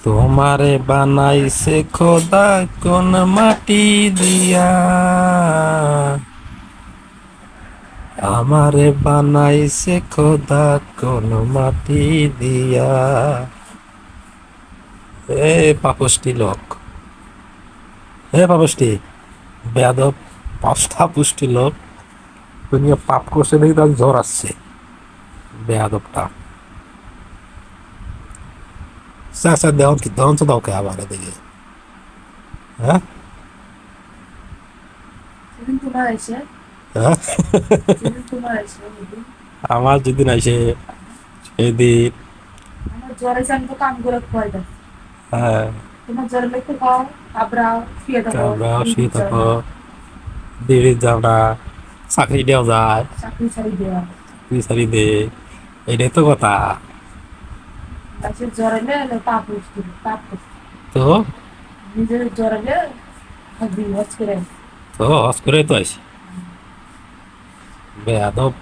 তোমারে বানাইছে খোদা কোন মাটি দিয়া, আমারে বানাইছে খোদা কোন মাটি দিয়া। এ পাপষ্টি লোক, হে পাপষ্টি, বেয়াদব পাঁচটা পুষ্টি লোক, দুনিয়া পাপ করছে দেখি তার জ্বর আসছে বেয়াদবটা। স্যার দেওয়ান কি দেওয়ান তো দাও কে আবার এদিকে, হ্যাঁ সেদিন তোমার এসে হ্যাঁ সেদিন তোমার এসে বুঝলি? আমার যেদিন আসে সেদিন, আমার জ্বর এসে আমি তো কাম করে খোয়াই দাও। হ্যাঁ তোমার জ্বর লাগতে খাও, আবরাও শুয়ে থাকো, আমরা দিদি শুয়ে যাও থাকো, না, দিদি যাও না, চাকরি দেওয়া যায়, চাকরি ছাড়ি দেওয়া। তুই সারি দে, এটাই তো কথা। সে জ্বর এলে পাপ উঠছিল, পাপ করছে। তো নিজের জ্বর এলে থাকবি হজ করে। তো হস করে তো আইসি বেয়াদব।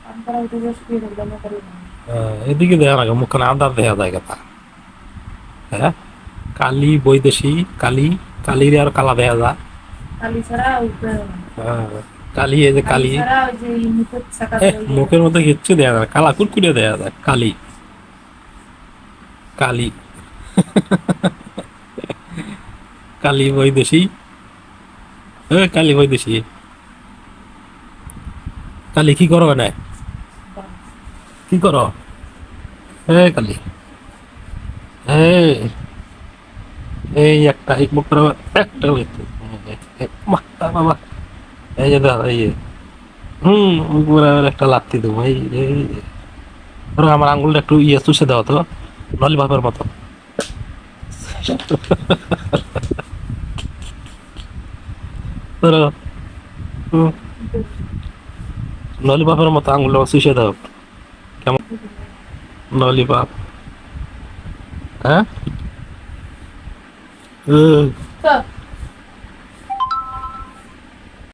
কাম করা উঠে গিয়ে শুয়ে থাকলে আমি করি না। এদিকে দেখা না মুখখানে আন্দাজ দেখা যায় কথা, হ্যাঁ কালি বৈদেশি, কালি কালির আর কালা দেখা যায়। কালি ছাড়া উঠবে না। হ্যাঁ, কালি এই যে কালি কালি, ছাড়া ওই যে এই মুখের ছাকাতে ওই যে মুখের মধ্যে কিচ্ছু দেখা যায়, কালা কুটকুটে দেখা যায় কালি, কালি কালি বৈদেশি, কালি বৈদেশি, কালি কি করো না, কি করো, কালি, এই এই একটা এক মুখ করে একটা হইতে, বাবা এই যে দাদা এই যে, উপরে আবার একটা লাত্তি দেবো, এই ধরো আমার আঙ্গুলটা একটু ইয়ে চুষে দাও তো, ললিপপের মতো, ধরো ললিপপের মতো আঙ্গুলটা চুষে দাও, কেমন ললিপপ, হ্যাঁ,